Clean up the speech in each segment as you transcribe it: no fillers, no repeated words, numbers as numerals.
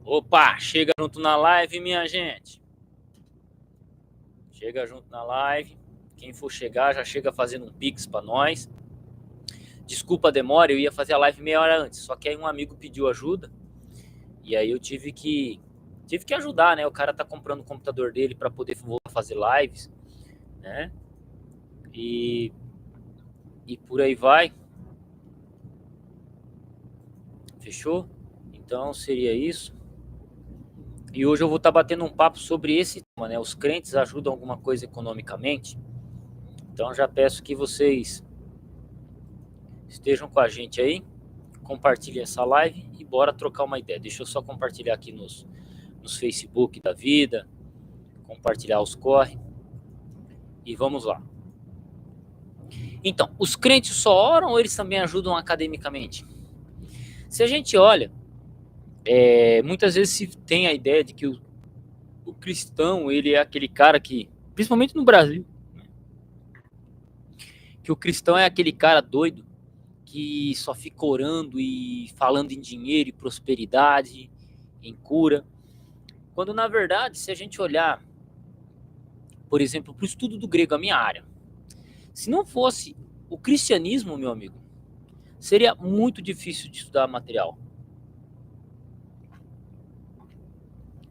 Opa, chega junto na live, minha gente. Chega junto na live. Quem for chegar, já chega fazendo um pix pra nós. Desculpa a demora, eu ia fazer a live meia hora antes. Só que aí um amigo pediu ajuda. E aí eu tive que ajudar, né? O cara tá comprando o computador dele pra poder voltar a fazer lives, né? E por aí vai. Fechou? Então seria isso. E hoje eu vou estar batendo um papo sobre esse tema, né? Os crentes ajudam alguma coisa economicamente? Então já peço que vocês estejam com a gente aí, compartilhem essa live e bora trocar uma ideia. Deixa eu só compartilhar aqui nos Facebook da vida, compartilhar os corre e vamos lá. Então, os crentes só oram ou eles também ajudam academicamente? Se a gente olha, muitas vezes se tem a ideia de que o cristão, ele é aquele cara que, principalmente no Brasil, que o cristão é aquele cara doido que só fica orando e falando em dinheiro e prosperidade, em cura. Quando, na verdade, se a gente olhar, por exemplo, para o estudo do grego, a minha área, se não fosse o cristianismo, meu amigo, seria muito difícil de estudar material.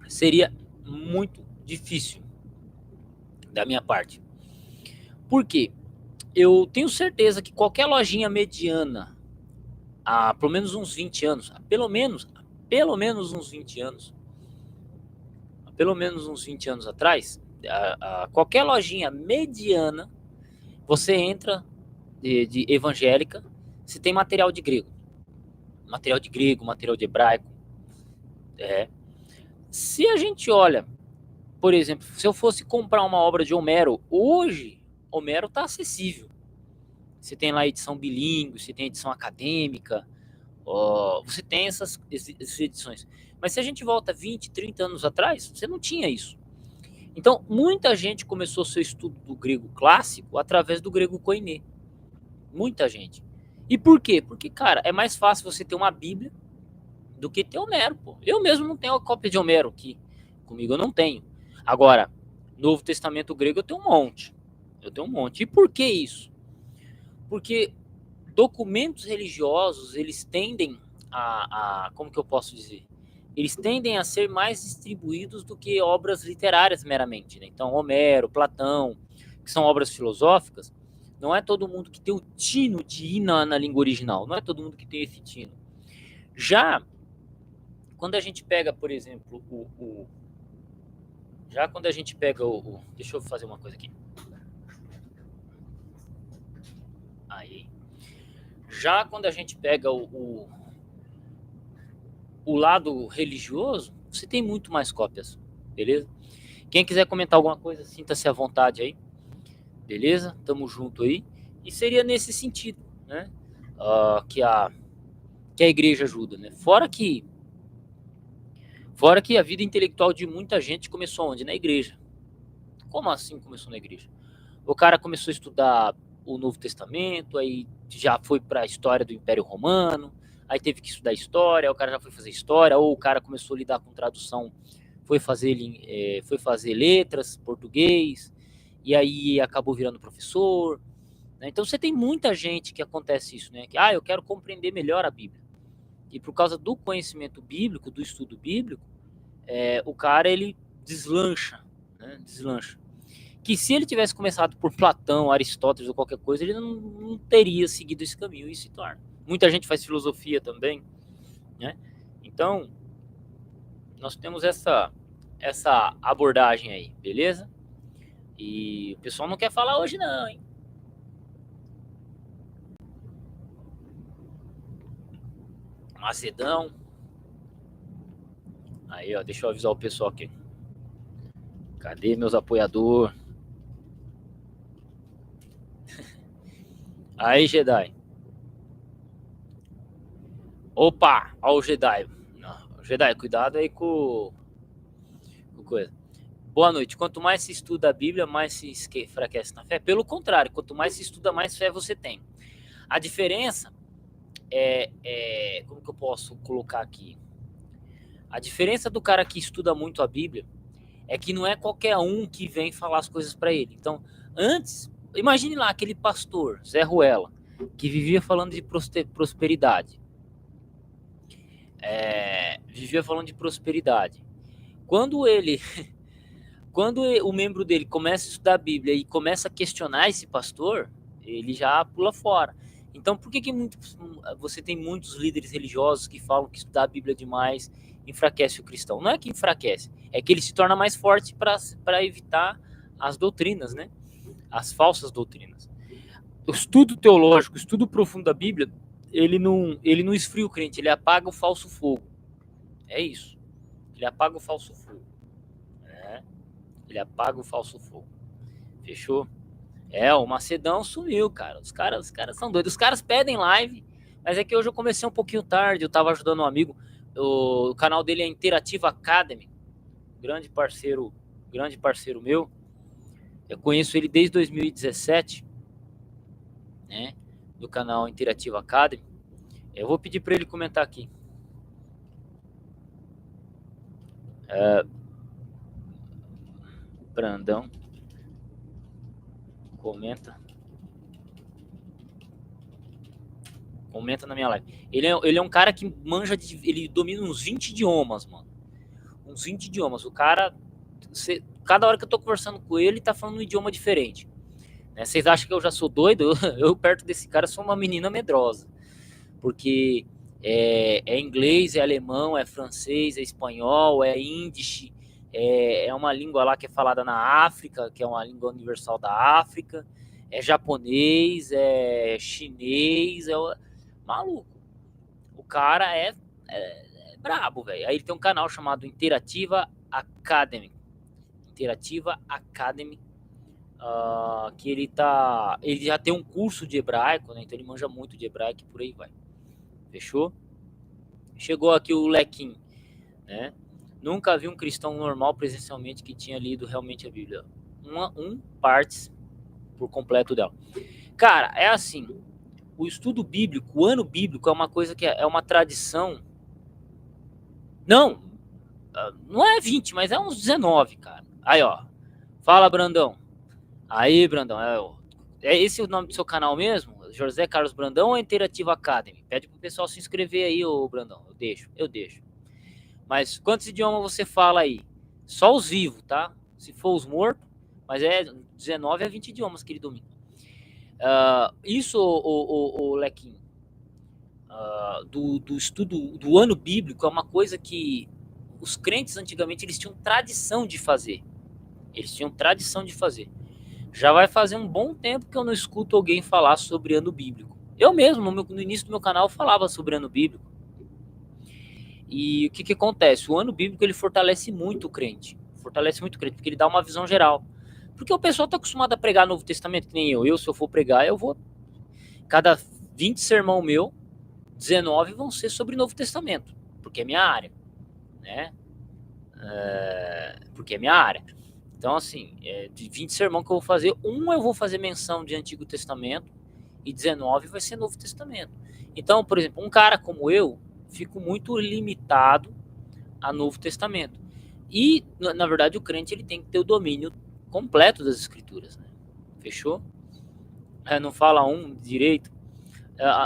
Seria muito difícil da minha parte. Por quê? Eu tenho certeza que qualquer lojinha mediana, há pelo menos uns 20 anos, pelo menos uns 20 anos, pelo menos uns 20 anos atrás, qualquer lojinha mediana, você entra de evangélica, se tem material de grego, material de hebraico. Se a gente olha, por exemplo, se eu fosse comprar uma obra de Homero, hoje, Homero está acessível. Você tem lá a edição bilíngue, você tem a edição acadêmica, você tem essas edições. Mas se a gente volta 20, 30 anos atrás, você não tinha isso. Então, muita gente começou seu estudo do grego clássico através do grego koiné. Muita gente. E por quê? Porque, cara, é mais fácil você ter uma Bíblia do que ter Homero, pô. Eu mesmo não tenho a cópia de Homero aqui. Comigo eu não tenho. Agora, Novo Testamento grego eu tenho um monte. E por que isso? Porque documentos religiosos, eles tendem como que eu posso dizer? Eles tendem a ser mais distribuídos do que obras literárias meramente, né? Então, Homero, Platão, que são obras filosóficas, não é todo mundo que tem o tino de ir na língua original, não é todo mundo que tem esse tino. Já quando a gente pega, por exemplo, quando a gente pega deixa eu fazer uma coisa aqui. Aí. Já quando a gente pega o lado religioso, você tem muito mais cópias, beleza? Quem quiser comentar alguma coisa, sinta-se à vontade aí, beleza? Tamo junto aí. E seria nesse sentido, né? Que a igreja ajuda, né? Fora que a vida intelectual de muita gente começou onde? Na igreja. Como assim começou na igreja? O cara começou a estudar o Novo Testamento, aí já foi para a história do Império Romano, aí teve que estudar história, o cara já foi fazer história, ou o cara começou a lidar com tradução, foi fazer letras, português, e aí acabou virando professor. Né? Então você tem muita gente que acontece isso, né? Que eu quero compreender melhor a Bíblia. E por causa do conhecimento bíblico, do estudo bíblico, o cara ele deslancha, né? Deslancha. Que se ele tivesse começado por Platão, Aristóteles ou qualquer coisa, ele não teria seguido esse caminho e se torna. Muita gente faz filosofia também, né? Então, nós temos essa abordagem aí, beleza? E o pessoal não quer falar hoje não, hein? Macedão. Aí, ó, deixa eu avisar o pessoal aqui. Cadê meus apoiadores? Aí, Jedi. Opa, ó o Jedi. Não, Jedi, cuidado aí com coisa. Boa noite. Quanto mais se estuda a Bíblia, mais se enfraquece na fé. Pelo contrário, quanto mais se estuda, mais fé você tem. A diferença como que eu posso colocar aqui? A diferença do cara que estuda muito a Bíblia é que não é qualquer um que vem falar as coisas para ele. Então, antes, imagine lá aquele pastor, Zé Ruela, que vivia falando de prosperidade. Vivia falando de prosperidade. Quando o membro dele começa a estudar a Bíblia e começa a questionar esse pastor, ele já pula fora. Então, por que você tem muitos líderes religiosos que falam que estudar a Bíblia demais enfraquece o cristão? Não é que enfraquece, é que ele se torna mais forte para evitar as doutrinas, né? As falsas doutrinas. O estudo teológico, o estudo profundo da Bíblia, ele não esfria o crente, ele apaga o falso fogo. É isso. Ele apaga o falso fogo. Ele apaga o falso fogo. Fechou? O Macedão sumiu, cara. Os caras são doidos. Os caras pedem live, mas é que hoje eu comecei um pouquinho tarde. Eu tava ajudando um amigo. O canal dele é Interativa Academy. Grande parceiro meu. Eu conheço ele desde 2017, né? Do canal Interativa Academy. Eu vou pedir para ele comentar aqui. Brandão. Comenta na minha live. Ele é um cara que manja, ele domina uns 20 idiomas, mano. Uns 20 idiomas. O cara, cada hora que eu tô conversando com ele, tá falando um idioma diferente. Né? Vocês acham que eu já sou doido? Eu perto desse cara sou uma menina medrosa. Porque é inglês, é alemão, é francês, é espanhol, é índice, é uma língua lá que é falada na África, que é uma língua universal da África, é japonês, é chinês, maluco. O cara é brabo, velho. Aí ele tem um canal chamado Interativa Academy. Interativa Academy. Que ele já tem um curso de hebraico, né? Então ele manja muito de hebraico e por aí vai. Fechou? Chegou aqui o Lequim, né? Nunca vi um cristão normal presencialmente que tinha lido realmente a Bíblia. Partes por completo dela. Cara, é assim, o estudo bíblico, o ano bíblico é uma coisa que é uma tradição. Não é 20, mas é uns 19, cara. Aí, ó. Fala, Brandão. Aí, Brandão, é esse o nome do seu canal mesmo? José Carlos Brandão ou Interativa Academy? Pede pro pessoal se inscrever aí, ô Brandão. Eu deixo. Mas quantos idiomas você fala aí? Só os vivos, tá? Se for os mortos, mas é 19 a 20 idiomas que ele domina. Isso, o Lequim, do estudo do ano bíblico é uma coisa que os crentes antigamente eles tinham tradição de fazer. Já vai fazer um bom tempo que eu não escuto alguém falar sobre ano bíblico. Eu mesmo, no início do meu canal, falava sobre ano bíblico. E o que acontece? O ano bíblico ele fortalece muito o crente. Porque ele dá uma visão geral. Porque o pessoal está acostumado a pregar Novo Testamento, que nem eu. Se eu for pregar, eu vou... Cada 20 sermão meu, 19 vão ser sobre Novo Testamento. Porque é minha área. Né? Porque é minha área. Então, assim, de 20 sermão que eu vou fazer, eu vou fazer menção de Antigo Testamento e 19 vai ser Novo Testamento. Então, por exemplo, um cara como eu, fico muito limitado a Novo Testamento. E, na verdade, o crente ele tem que ter o domínio completo das Escrituras. Né? Fechou? Não fala direito.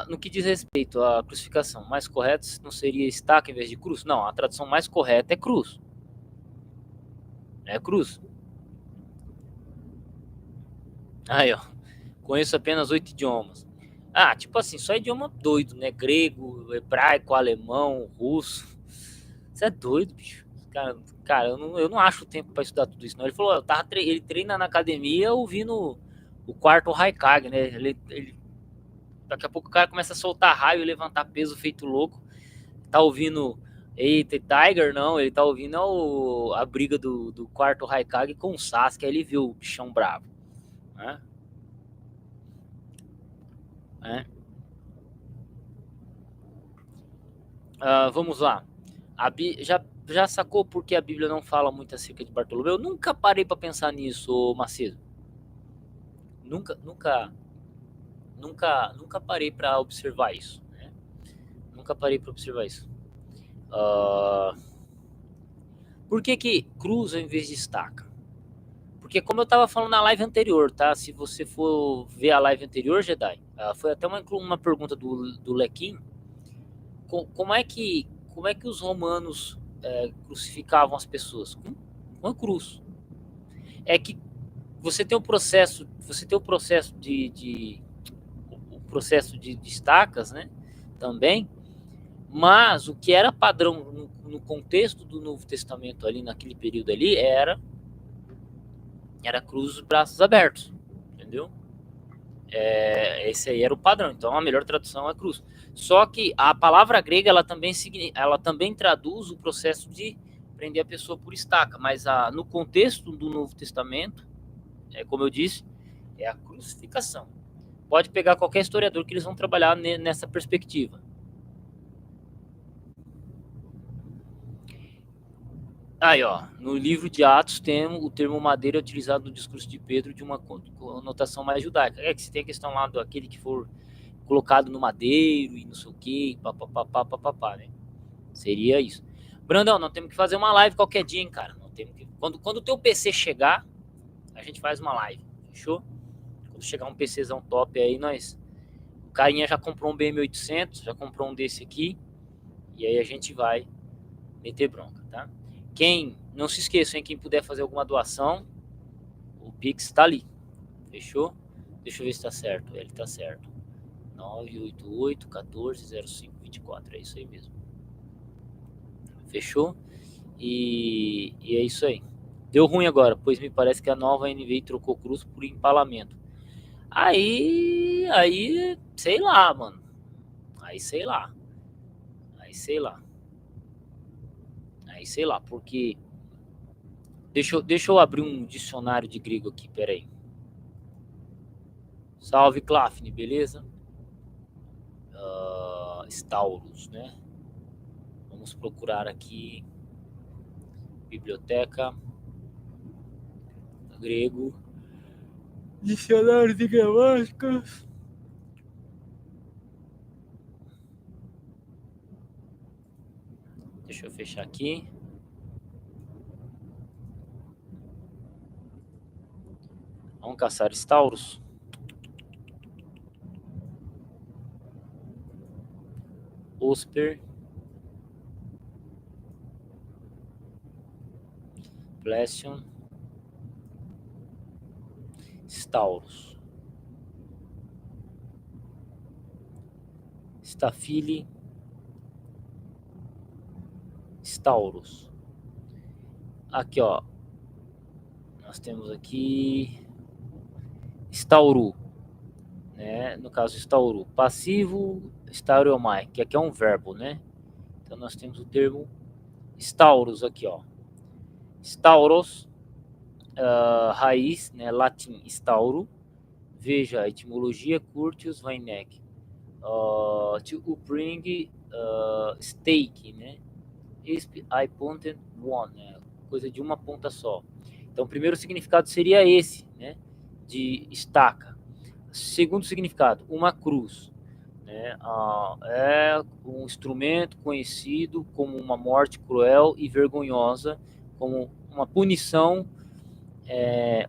No que diz respeito à crucificação, mais correto não seria estaca em vez de cruz? Não, a tradução mais correta é cruz. É cruz. Aí, ó. Conheço apenas 8 idiomas. Tipo assim, só idioma doido, né? Grego, hebraico, alemão, russo. Você é doido, bicho. Cara, eu não acho tempo pra estudar tudo isso, não. Ele falou, ele treina na academia ouvindo o quarto Haikage, né? Daqui a pouco o cara começa a soltar raio e levantar peso feito louco. Tá ouvindo Eita, Tiger, não. Ele tá ouvindo a briga do quarto Haikage com o Sasuke. Aí ele viu o bichão bravo. Né? Vamos lá. Já sacou por que a Bíblia não fala muito acerca de Bartolomeu? Eu nunca parei para pensar nisso, Macedo. Nunca parei para observar isso. Né? Nunca parei para observar isso. Por que cruz ao invés de estaca? Porque como eu estava falando na live anterior, tá? Se você for ver a live anterior, Jedi, foi até uma pergunta do Lequim. Como é que os romanos crucificavam as pessoas? Com uma cruz. É que você tem o processo de estacas, né? Também. Mas o que era padrão no contexto do Novo Testamento ali naquele período ali era cruz, os braços abertos, entendeu? Esse aí era o padrão. Então a melhor tradução é cruz. Só que a palavra grega ela também traduz o processo de prender a pessoa por estaca, mas no contexto do Novo Testamento, como eu disse, é a crucificação. Pode pegar qualquer historiador que eles vão trabalhar nessa perspectiva. Aí, ó, no livro de Atos tem o termo madeira utilizado no discurso de Pedro de uma conotação mais judaica. É que você tem a questão lá do aquele que for colocado no madeiro e não sei o que, papapá, né? Seria isso. Brandão, nós temos que fazer uma live qualquer dia, hein, cara? Nós temos que... quando o teu PC chegar, a gente faz uma live, fechou? Quando chegar um PCzão top aí, o carinha já comprou um BM800, já comprou um desse aqui, e aí a gente vai meter bronca, tá? Não se esqueça, hein, quem puder fazer alguma doação, o Pix tá ali, fechou? Deixa eu ver se tá certo, ele tá certo. 988-1405-24, é isso aí mesmo. Fechou? E é isso aí. Deu ruim agora, pois me parece que a nova NVI trocou cruz por empalamento. Aí, sei lá, mano. Aí sei lá, porque deixa eu abrir um dicionário de grego aqui, peraí. Salve, Clafne, beleza? Staurus, né? Vamos procurar aqui biblioteca grego, dicionário de gramática. Deixa eu fechar aqui. Vamos caçar Staurus. Osper. Blession. Staurus. Stafili. Staurus. Aqui, ó. Nós temos aqui Stauru, né? No caso, Stauru. Passivo, Stauromai, que aqui é um verbo, né? Então nós temos o termo Staurus aqui, ó. Stauros, raiz, né? Latim, Stauro. Veja a etimologia, Curtius Weineck. To bring stake, né? I pointed one, né? Coisa de uma ponta só. Então, o primeiro significado seria esse, né? De estaca. Segundo significado, uma cruz, né? É um instrumento conhecido como uma morte cruel e vergonhosa, como uma punição,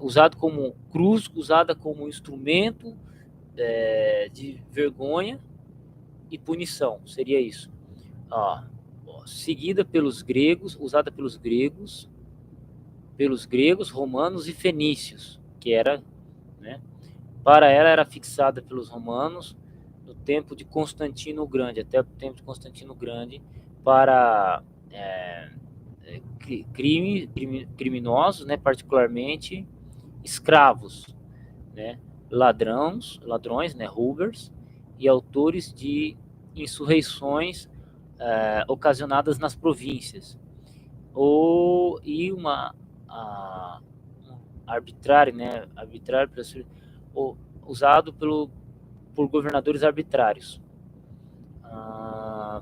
usado como cruz, usada como instrumento de vergonha e punição, seria isso. Seguida pelos gregos, usada pelos gregos, romanos e fenícios, que era, né? Para ela era fixada pelos romanos no tempo de Constantino o Grande, até o tempo de Constantino o Grande, para criminosos, né? Particularmente escravos, né? Ladrões, né? Robbers, e autores de insurreições ocasionadas nas províncias, e uma arbitrário, né? Usado por governadores arbitrários,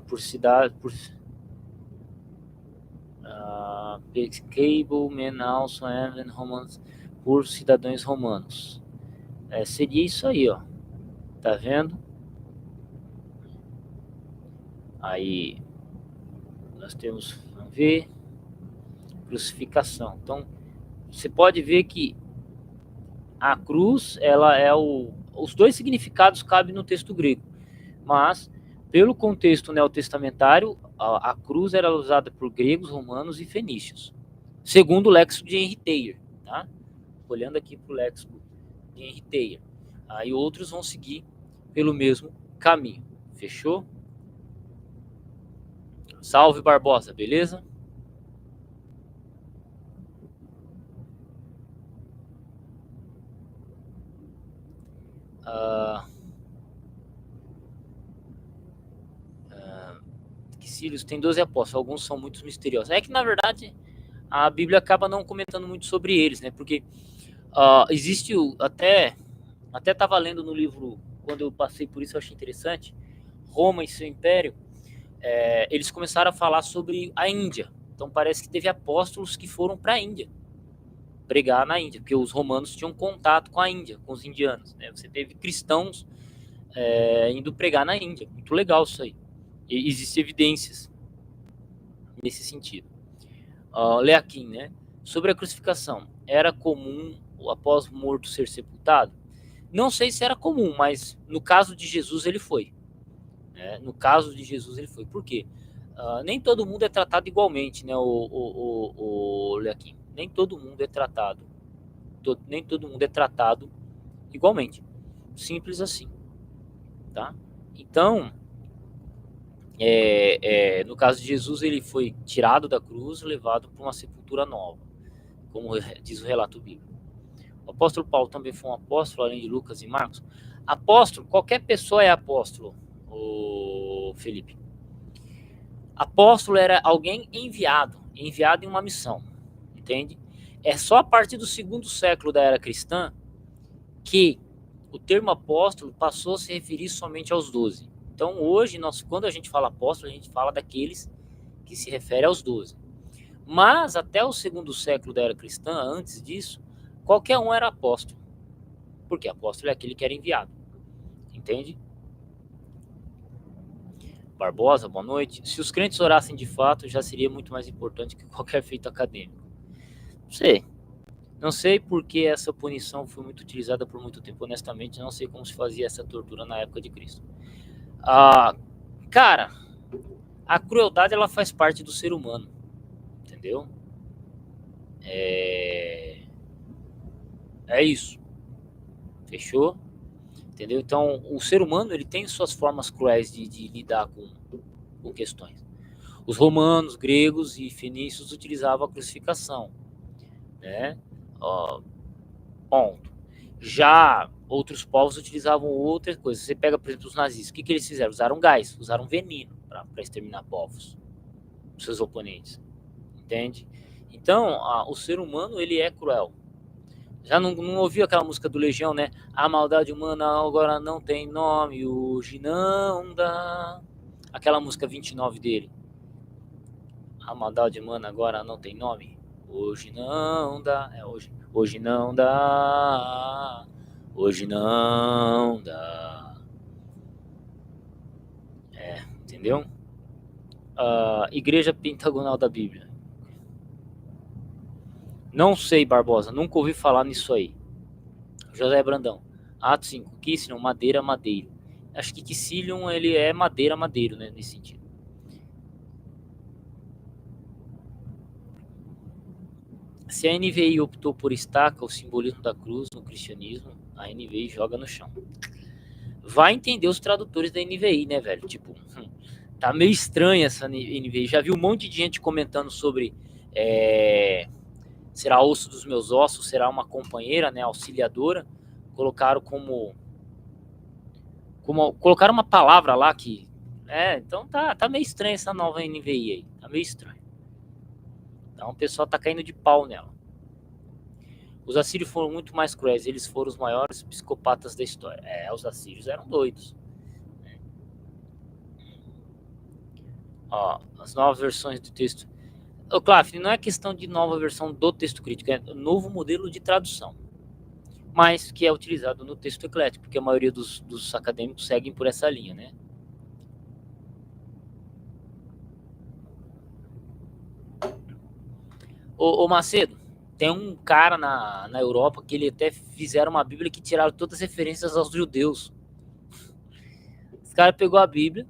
por cidade, Cable Men also and Romans, por cidadãos romanos. Seria isso aí, ó. Tá vendo? Aí nós temos, vamos ver, crucificação. Então, você pode ver que a cruz, ela é os dois significados cabem no texto grego, mas pelo contexto neotestamentário, a cruz era usada por gregos, romanos e fenícios, segundo o léxico de Henry Taylor, tá? Olhando aqui para o léxico de Henry Taylor. Aí outros vão seguir pelo mesmo caminho. Fechou? Salve, Barbosa, beleza? Que Sírios tem 12 apóstolos, alguns são muito misteriosos. É que, na verdade, a Bíblia acaba não comentando muito sobre eles, né? Porque existe até estava lendo no livro, quando eu passei por isso eu achei interessante, Roma e seu Império, eles começaram a falar sobre a Índia. Então parece que teve apóstolos que foram para a Índia, pregar na Índia, porque os romanos tinham contato com a Índia, com os indianos, né? Você teve cristãos indo pregar na Índia. Muito legal isso aí. E existem evidências nesse sentido. Leaquim, né? Sobre a crucificação, era comum após morto ser sepultado? Não sei se era comum, mas no caso de Jesus ele foi. No caso de Jesus ele foi. Por quê? Nem todo mundo é tratado igualmente, né, o Leaquim? Nem todo mundo é tratado. Nem todo mundo é tratado igualmente. Simples assim. Tá? Então, no caso de Jesus, ele foi tirado da cruz, levado para uma sepultura nova, como diz o relato bíblico. O apóstolo Paulo também foi um apóstolo, além de Lucas e Marcos. Apóstolo, qualquer pessoa é apóstolo, o Felipe. Apóstolo era alguém enviado em uma missão, entende? É só a partir do segundo século da era cristã que o termo apóstolo passou a se referir somente aos 12. Então, hoje, quando a gente fala apóstolo, a gente fala daqueles que se refere aos 12. Mas, até o segundo século da era cristã, antes disso, qualquer um era apóstolo. Porque apóstolo é aquele que era enviado. Entende? Barbosa, boa noite. Se os crentes orassem de fato, já seria muito mais importante que qualquer feito acadêmico. Não sei. Não sei porque essa punição foi muito utilizada por muito tempo. Honestamente, não sei como se fazia essa tortura na época de Cristo. Cara, a crueldade ela faz parte do ser humano. Entendeu? É isso. Fechou? Entendeu? Então, o ser humano ele tem suas formas cruéis de lidar com questões. Os romanos, gregos e fenícios utilizavam a crucificação, né? Ponto. Já outros povos utilizavam outras coisas. Você pega, por exemplo, os nazistas. O que eles fizeram? Usaram gás, usaram veneno para exterminar povos, seus oponentes. Entende? Então, o ser humano ele é cruel. Já não ouviu aquela música do Legião, né? A maldade humana agora não tem nome, hoje não dá. Aquela música 29 dele. A maldade humana agora não tem nome, hoje não dá. Hoje não dá. Hoje não dá. Entendeu? Igreja Pentagonal da Bíblia. Não sei, Barbosa, nunca ouvi falar nisso aí. José Brandão. Atos 5. Quicilium, madeira, madeiro. Acho que Quicilium, ele é madeira, madeiro, né, nesse sentido. Se a NVI optou por estaca o simbolismo da cruz no cristianismo, a NVI joga no chão. Vai entender os tradutores da NVI, né, velho? Tipo, tá meio estranha essa NVI. Já vi um monte de gente comentando sobre será osso dos meus ossos, será uma companheira, né, auxiliadora. Colocaram colocaram uma palavra lá que então tá meio estranha essa nova NVI aí, tá meio estranho. Então o pessoal tá caindo de pau nela. Os assírios foram muito mais cruéis, eles foram os maiores psicopatas da história. Os assírios eram doidos. As novas versões do texto. Claro, não é questão de nova versão do texto crítico, é novo modelo de tradução, mas que é utilizado no texto eclético, porque a maioria dos acadêmicos seguem por essa linha, né? Ô Macedo, tem um cara na Europa que ele até fizeram uma Bíblia que tiraram todas as referências aos judeus. Esse cara pegou a Bíblia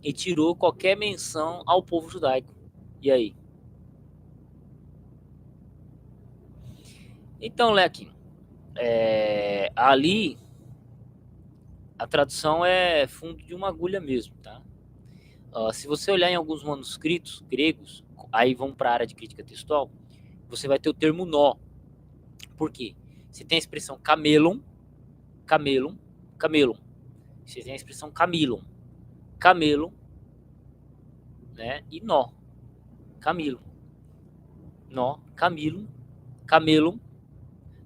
e tirou qualquer menção ao povo judaico. E aí? Então, Leque, ali a tradução é fundo de uma agulha mesmo, tá? Se você olhar em alguns manuscritos gregos, aí vão para a área de crítica textual, você vai ter o termo nó. Por quê? Você tem a expressão camelon, camelon, camelon. Você tem a expressão camilon, camelon, né? E nó, camilon, nó, camilon, camelon.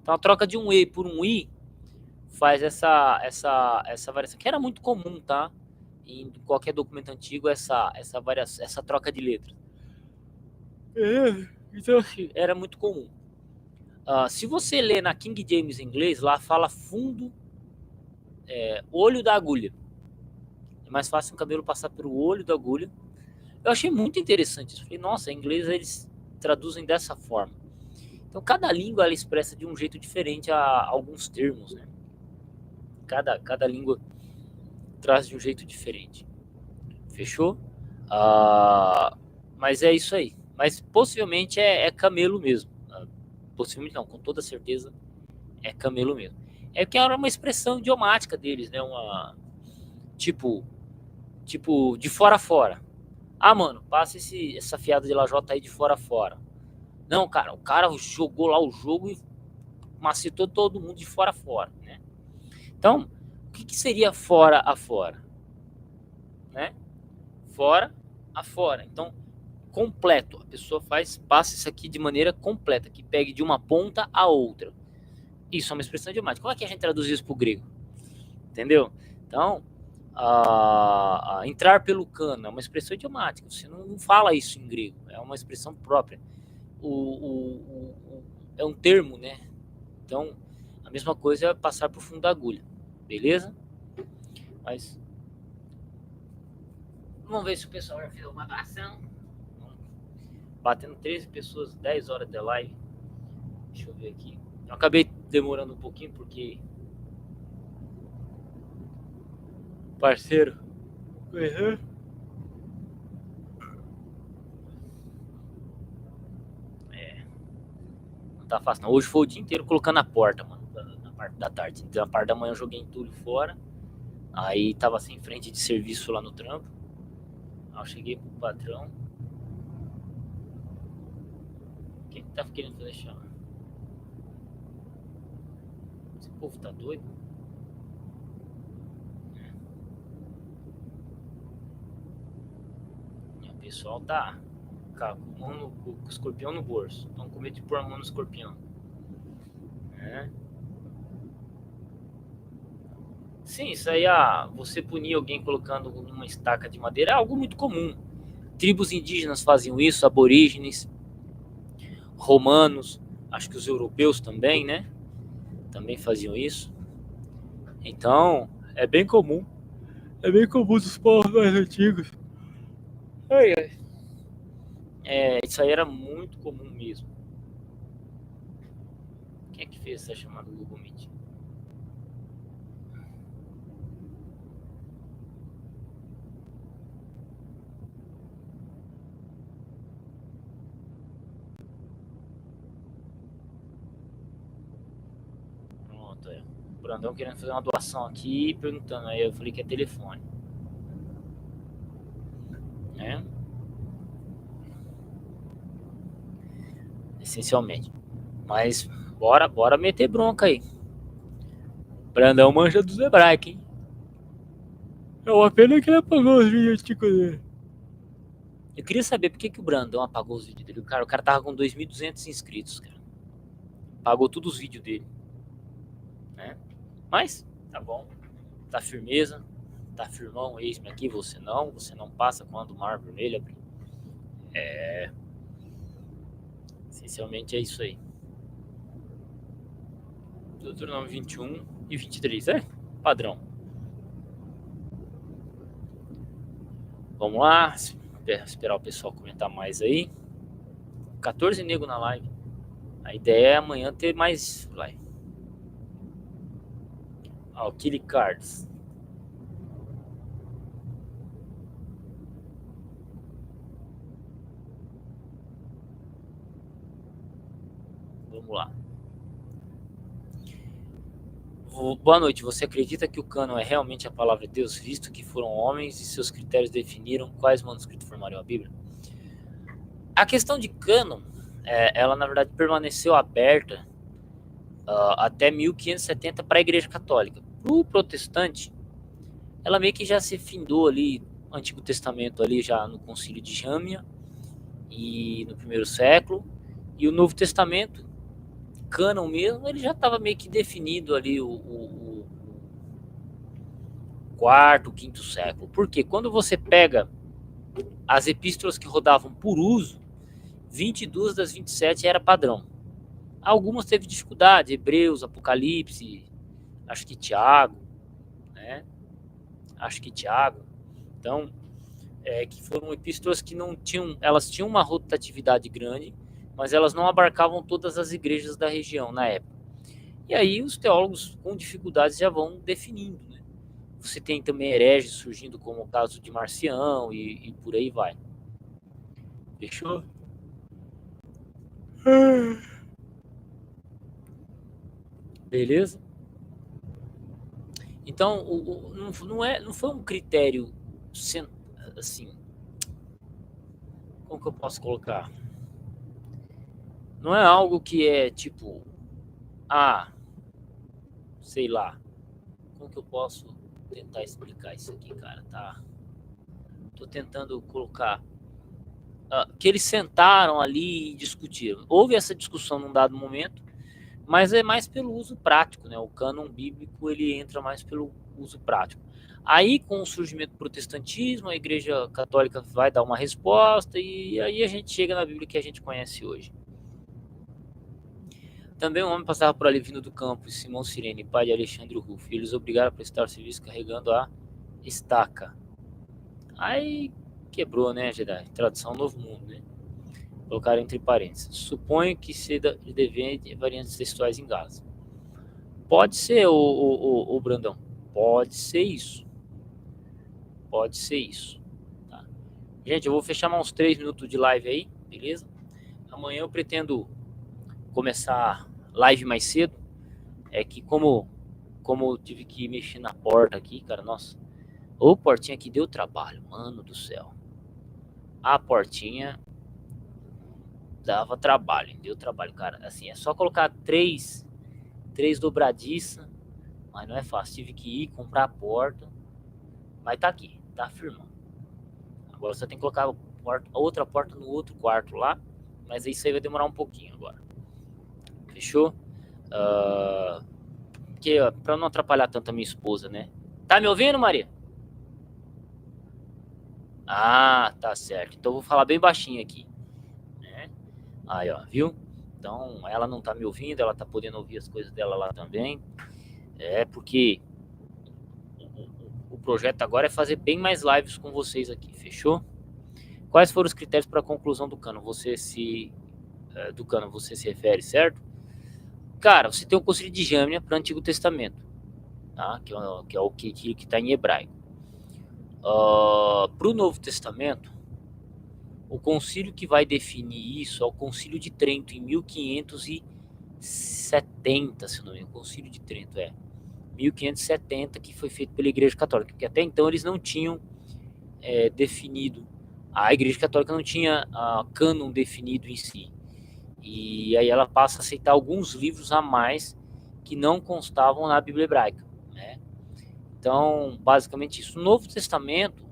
Então a troca de um e por um i faz essa variação, que era muito comum, tá? Em qualquer documento antigo, essa variação, essa troca de letras. Então, assim, era muito comum. Se você ler na King James em inglês, lá fala fundo, olho da agulha. É mais fácil um cabelo passar pelo olho da agulha. Eu achei muito interessante isso. Falei, nossa, em inglês eles traduzem dessa forma. Então, cada língua ela expressa de um jeito diferente a alguns termos, né? Cada língua traz de um jeito diferente. Fechou? Mas é isso aí. Mas possivelmente é camelo mesmo. Possivelmente não, com toda certeza é camelo mesmo. É que era uma expressão idiomática deles, né? Tipo, de fora a fora. Ah, mano, passa essa fiada de lajota aí de fora a fora. Não, cara, o cara jogou lá o jogo e macetou todo mundo de fora a fora, né? Então, o que seria fora a fora? Né? Fora a fora. Então, completo. A pessoa passa isso aqui de maneira completa, que pegue de uma ponta a outra. Isso é uma expressão idiomática. Como é que a gente traduz isso para o grego? Entendeu? Então, entrar pelo cano é uma expressão idiomática. Você não fala isso em grego. É uma expressão própria. É um termo, né? Então, a mesma coisa é passar por fundo da agulha. Beleza? Mas vamos ver se o pessoal já fez uma doação. Batendo 13 pessoas, 10 horas de live. Deixa eu ver aqui. Eu acabei demorando um pouquinho porque parceiro. Não tá fácil não. Hoje foi o dia inteiro colocando a porta, mano, na parte da tarde. Então, na parte da manhã eu joguei entulho fora. Aí tava sem frente de serviço lá no trampo. Aí eu cheguei pro patrão. Quem tá querendo fazer chama? Esse povo tá doido? O pessoal tá com o escorpião no bolso. Estão com medo de pôr a mão no escorpião. Sim, isso aí, você punir alguém colocando numa estaca de madeira é algo muito comum. Tribos indígenas faziam isso, aborígenes, romanos, acho que os europeus também, né? Também faziam isso. Então, é bem comum. É bem comum dos povos mais antigos. Isso aí era muito comum mesmo. Quem é que fez essa chamada Google Meet? Pronto, o Brandão querendo fazer uma doação aqui, perguntando. Aí eu falei que é telefone. Né? Essencialmente. Mas bora meter bronca aí. Brandão manja dos hebraico, hein? É uma pena que ele apagou os vídeos antigos dele. Eu queria saber por que o Brandão apagou os vídeos dele. O cara tava com 2.200 inscritos, cara. Apagou todos os vídeos dele. Né? Mas, tá bom. Tá firmeza. Tá firmão, eis-me aqui, você não passa quando o mar vermelho abrir. Essencialmente é isso aí. Deuteronômio 21 e 23, padrão. Vamos lá, esperar o pessoal comentar mais aí. 14 nego na live. A ideia é amanhã ter mais live. Ó, o Killy Cards. Vamos lá. Boa noite. Você acredita que o cânon é realmente a palavra de Deus, visto que foram homens e seus critérios definiram quais manuscritos formariam a Bíblia? A questão de cânon, ela na verdade permaneceu aberta até 1570 para a Igreja Católica. Para o protestante, ela meio que já se findou ali, Antigo Testamento ali já no Concílio de Jamnia e no primeiro século, e o Novo Testamento, cânon mesmo, ele já estava meio que definido ali o quarto, quinto século. Porque quando você pega as epístolas que rodavam por uso, 22 das 27 era padrão. Algumas teve dificuldade, Hebreus, Apocalipse, acho que Tiago, né? Então, que foram epístolas que não tinham, elas tinham uma rotatividade grande, mas elas não abarcavam todas as igrejas da região na época. E aí os teólogos com dificuldades já vão definindo, né? Você tem também hereges surgindo, como o caso de Marcião e por aí vai. Fechou? Beleza? Então, não foi um critério assim. Como que eu posso colocar? Não é algo que é tipo, sei lá. Como que eu posso tentar explicar isso aqui, cara? Tá? Tô tentando colocar que eles sentaram ali e discutiram. Houve essa discussão num dado momento, mas é mais pelo uso prático, né? O cânon bíblico ele entra mais pelo uso prático. Aí, com o surgimento do protestantismo, a Igreja Católica vai dar uma resposta e aí a gente chega na Bíblia que a gente conhece hoje. Também um homem passava por ali vindo do campo, Simão Cirene, pai de Alexandre Rufo, e eles obrigaram a prestar serviço carregando a estaca. Aí quebrou, né, Jedi? Tradução Novo Mundo, né? Colocaram entre parênteses. Suponho que se devem variantes textuais em Gaza. Pode ser, o Brandão. Pode ser isso. Pode ser isso. Tá? Gente, eu vou fechar mais uns 3 minutos de live aí, beleza? Amanhã eu pretendo começar live mais cedo. É que como eu tive que mexer na porta aqui, cara, nossa. Ô, portinha aqui deu trabalho, mano do céu. A portinha dava trabalho, deu trabalho, cara. Assim, é só colocar três dobradiças, mas não é fácil. Tive que ir comprar a porta, mas tá aqui, tá firmão. Agora você tem que colocar a outra porta no outro quarto lá, mas isso aí vai demorar um pouquinho agora. Fechou? Porque, pra não atrapalhar tanto a minha esposa, né? Tá me ouvindo, Maria? Ah, tá certo. Então eu vou falar bem baixinho aqui. Né? Aí, ó, viu? Então ela não tá me ouvindo, ela tá podendo ouvir as coisas dela lá também. Porque o projeto agora é fazer bem mais lives com vocês aqui, fechou? Quais foram os critérios para a conclusão do cânon? Você se refere, certo? Cara, você tem o Concílio de Jamnia para o Antigo Testamento, tá? que é o que está em hebraico. Para o Novo Testamento, o concílio que vai definir isso é o Concílio de Trento, em 1570, se não me engano. O Concílio de Trento, 1570, que foi feito pela Igreja Católica, porque até então eles não tinham definido, a Igreja Católica não tinha cânon definido em si, e aí ela passa a aceitar alguns livros a mais que não constavam na Bíblia hebraica, né? Então, basicamente isso. No Novo Testamento,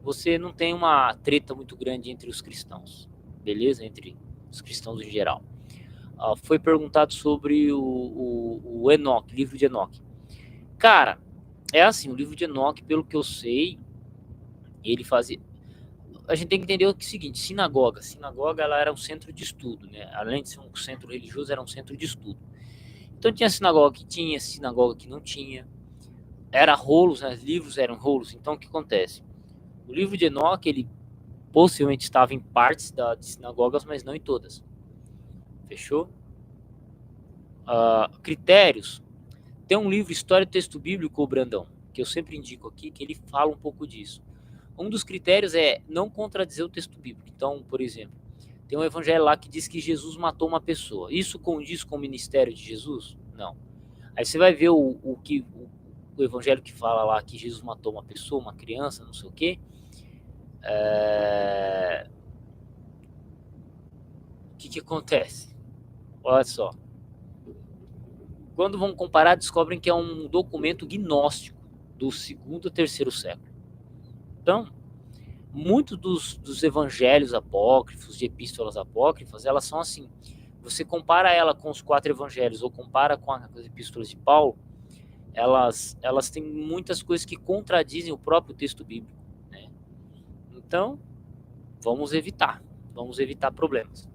você não tem uma treta muito grande entre os cristãos, beleza? Entre os cristãos em geral. Foi perguntado sobre o Enoque, livro de Enoque. Cara, é assim, o livro de Enoque, pelo que eu sei, ele fazia... A gente tem que entender o seguinte, sinagoga ela era um centro de estudo, né? Além de ser um centro religioso, era um centro de estudo. Então tinha sinagoga que tinha, sinagoga que não tinha. Era rolos, né? Livros eram rolos. Então o que acontece? O livro de Enoque, ele Possivelmente estava em partes de sinagogas, mas não em todas. Fechou? Critérios. Tem um livro, História do Texto Bíblico, Brandão, que eu sempre indico aqui, que ele fala um pouco disso. Um dos critérios é não contradizer o texto bíblico. Então, por exemplo, tem um evangelho lá que diz que Jesus matou uma pessoa. Isso condiz com o ministério de Jesus? Não. Aí você vai ver o evangelho que fala lá que Jesus matou uma pessoa, uma criança, não sei o quê. O que acontece? Olha só. Quando vão comparar, descobrem que é um documento gnóstico do 2º e 3º século. Então, muitos dos evangelhos apócrifos, de epístolas apócrifas, elas são assim. Você compara ela com os 4 evangelhos ou compara com as epístolas de Paulo, elas têm muitas coisas que contradizem o próprio texto bíblico, né? Então, vamos evitar problemas.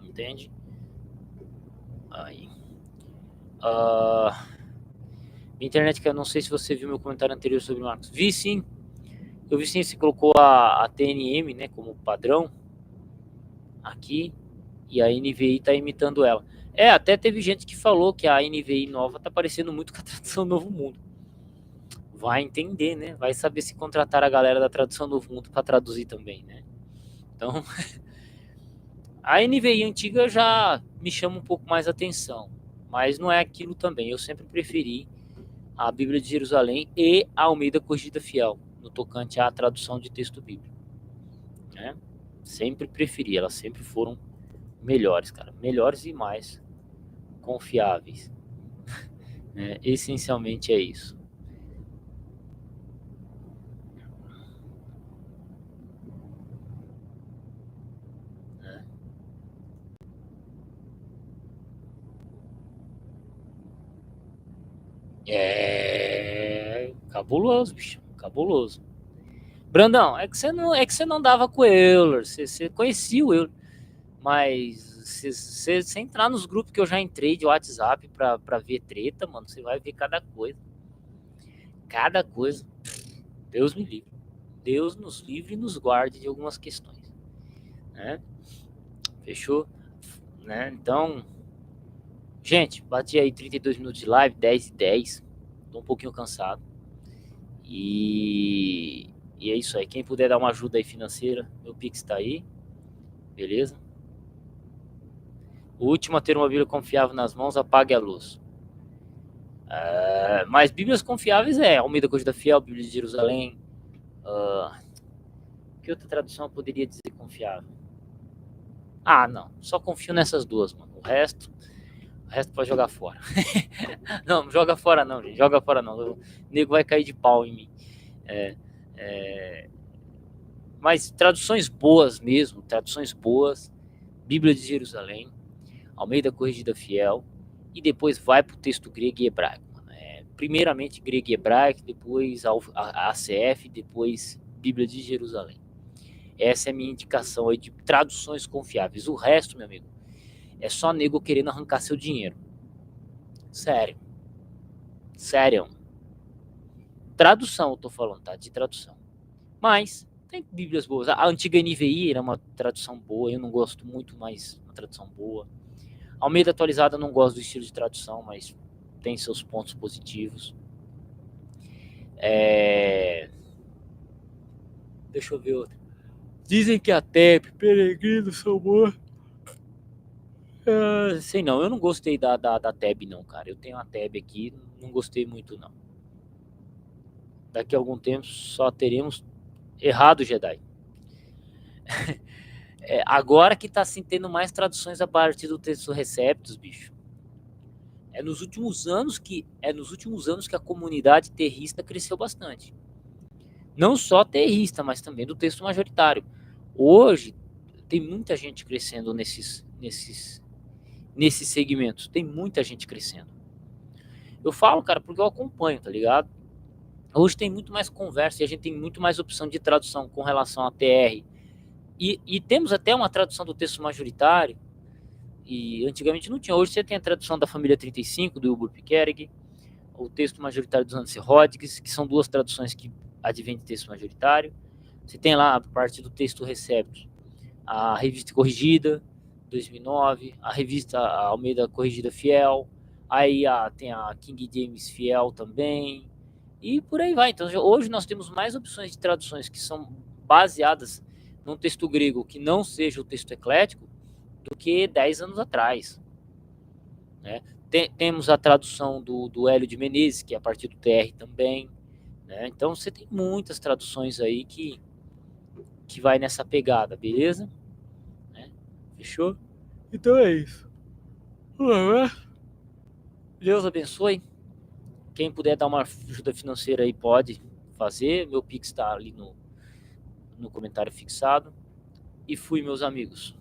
Entende? Aí. Minha internet, que eu não sei se você viu meu comentário anterior sobre Marcos. Vi sim. Eu vi sim, você colocou a TNM, né, como padrão aqui, e a NVI tá imitando ela. Até teve gente que falou que a NVI nova tá parecendo muito com a tradução Novo Mundo. Vai entender, né? Vai saber se contratar a galera da tradução Novo Mundo para traduzir também, né? Então, a NVI antiga já me chama um pouco mais atenção, mas não é aquilo também. Eu sempre preferi a Bíblia de Jerusalém e a Almeida Corrigida Fiel, no tocante à tradução de texto bíblico, né? Sempre preferi, elas sempre foram melhores, cara, melhores e mais confiáveis. Essencialmente é isso. Cabuloso, bicho, cabuloso. Brandão, é que você não dava com o Euler, você conhecia o Euler, mas você entrar nos grupos que eu já entrei de WhatsApp pra ver treta, mano, você vai ver cada coisa. Cada coisa. Deus me livre. Deus nos livre e nos guarde de algumas questões, né? Fechou? Né? Então, gente, bati aí 32 minutos de live, 10:10. Tô um pouquinho cansado. E é isso aí. Quem puder dar uma ajuda aí financeira, meu Pix tá aí. Beleza? O último a ter uma Bíblia confiável nas mãos, apague a luz. Mas Bíblias confiáveis Almeida Corrigida Fiel, Bíblia de Jerusalém. Que outra tradução eu poderia dizer confiável? Não. Só confio nessas duas, mano. O resto pode jogar fora. Não joga fora não, gente. Joga fora não. O nego vai cair de pau em mim. Mas traduções boas mesmo, traduções boas. Bíblia de Jerusalém, Almeida Corrigida Fiel, e depois vai para o texto grego e hebraico. Primeiramente grego e hebraico, depois a ACF, depois Bíblia de Jerusalém. Essa é a minha indicação aí de traduções confiáveis. O resto, meu amigo, é só nego querendo arrancar seu dinheiro. Sério. Tradução, eu tô falando, tá? De tradução. Mas tem bíblias boas. A antiga NVI era uma tradução boa, eu não gosto muito, mas uma tradução boa. Almeida atualizada, eu não gosto do estilo de tradução, mas tem seus pontos positivos. Deixa eu ver outra. Dizem que a TEP, Peregrino, são boas. Sei não, eu não gostei da TEB não, cara. Eu tenho a TEB aqui, não gostei muito não. Daqui a algum tempo só teremos errado, Jedi. Agora que tá assim, tendo mais traduções a partir do texto Receptus, bicho. É nos últimos anos que a comunidade terrista cresceu bastante. Não só terrista, mas também do texto majoritário. Hoje tem muita gente crescendo nesses segmentos. Tem muita gente crescendo. Eu falo, cara, porque eu acompanho, tá ligado? Hoje tem muito mais conversa e a gente tem muito mais opção de tradução com relação a TR. E temos até uma tradução do texto majoritário. E antigamente não tinha. Hoje você tem a tradução da família 35, do Wilbur Piquerig, o texto majoritário dos Nancy Rodrigues, que são duas traduções que advêm de texto majoritário. Você tem lá a parte do texto recepto, a revista corrigida, 2009, a revista Almeida Corrigida Fiel, aí tem a King James Fiel também, e por aí vai. Então hoje nós temos mais opções de traduções que são baseadas num texto grego que não seja o texto eclético do que 10 anos atrás, né? Temos a tradução do Hélio de Menezes, que é a partir do TR também, né? Então você tem muitas traduções aí que vai nessa pegada, beleza? Né? Fechou? Então é isso. Deus abençoe. Quem puder dar uma ajuda financeira aí pode fazer. Meu Pix está ali no comentário fixado. E fui, meus amigos.